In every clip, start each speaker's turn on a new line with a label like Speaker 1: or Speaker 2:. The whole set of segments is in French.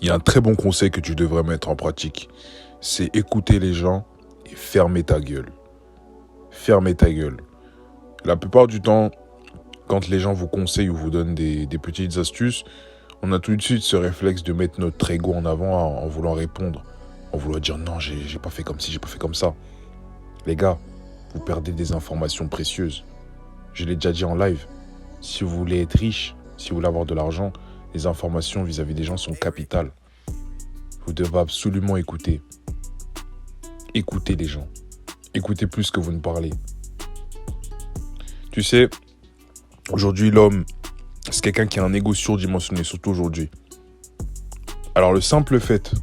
Speaker 1: Il y a un très bon conseil que tu devrais mettre en pratique. C'est écouter les gens et fermer ta gueule. Fermer ta gueule. La plupart du temps, quand les gens vous conseillent ou vous donnent des petites astuces, on a tout de suite ce réflexe de mettre notre ego en avant en voulant répondre. En voulant dire non, j'ai pas fait comme ci, j'ai pas fait comme ça. Les gars, vous perdez des informations précieuses. Je l'ai déjà dit en live. Si vous voulez être riche, si vous voulez avoir de l'argent, les informations vis-à-vis des gens sont capitales. Vous devez absolument écouter. Écoutez les gens. Écoutez plus que vous ne parlez. Tu sais, aujourd'hui, l'homme, c'est quelqu'un qui a un ego surdimensionné, surtout aujourd'hui. Alors, le simple fait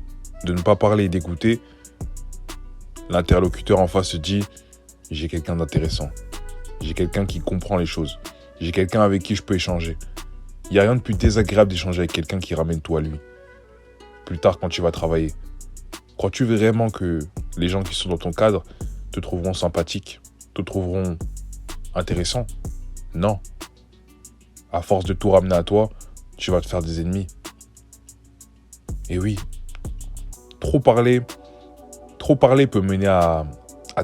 Speaker 1: de ne pas parler et d'écouter, l'interlocuteur en face se dit « J'ai quelqu'un d'intéressant. J'ai quelqu'un qui comprend les choses. J'ai quelqu'un avec qui je peux échanger. » Il n'y a rien de plus désagréable d'échanger avec quelqu'un qui ramène tout à lui. Plus tard, quand tu vas travailler. Crois-tu vraiment que les gens qui sont dans ton cadre te trouveront sympathique, te trouveront intéressant? Non. À force de tout ramener à toi, tu vas te faire des ennemis. Et oui, trop parler peut mener à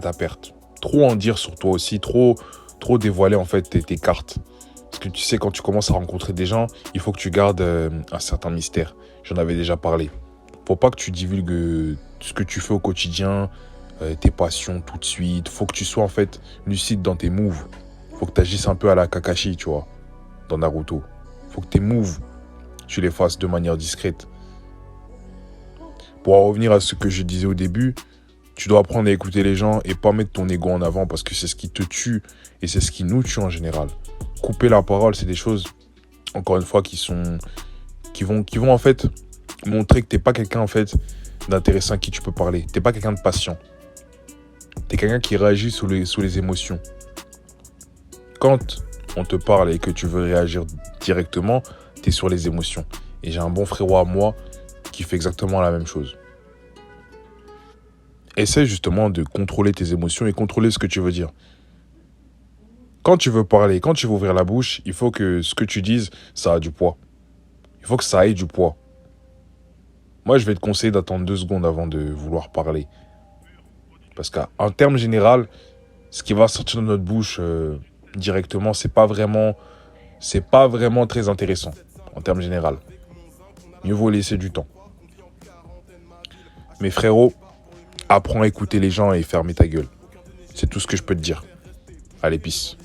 Speaker 1: ta perte. Trop en dire sur toi aussi, trop dévoiler en fait tes cartes. Parce que tu sais, quand tu commences à rencontrer des gens, il faut que tu gardes un certain mystère. J'en avais déjà parlé. Faut pas que tu divulgues ce que tu fais au quotidien, tes passions tout de suite. Faut que tu sois en fait lucide dans tes moves. Faut que tu agisses un peu à la Kakashi, tu vois, dans Naruto. Faut que tes moves, tu les fasses de manière discrète. Pour en revenir à ce que je disais au début, tu dois apprendre à écouter les gens et pas mettre ton ego en avant parce que c'est ce qui te tue et c'est ce qui nous tue en général. Couper la parole, c'est des choses, encore une fois, qui vont en fait montrer que t'es pas quelqu'un en fait d'intéressant à qui tu peux parler. T'es pas quelqu'un de patient. T'es quelqu'un qui réagit sous les émotions. Quand on te parle et que tu veux réagir directement, t'es sur les émotions. Et j'ai un bon frérot à moi qui fait exactement la même chose. Essaie justement de contrôler tes émotions et contrôler ce que tu veux dire. Quand tu veux parler, quand tu veux ouvrir la bouche, il faut que ce que tu dises, ça a du poids. Il faut que ça ait du poids. Moi, je vais te conseiller d'attendre 2 secondes avant de vouloir parler. Parce qu'en termes général, ce qui va sortir de notre bouche directement, c'est pas vraiment très intéressant en termes général. Mieux vaut laisser du temps. Mes frérots, apprends à écouter les gens et fermer ta gueule. C'est tout ce que je peux te dire. Allez, peace.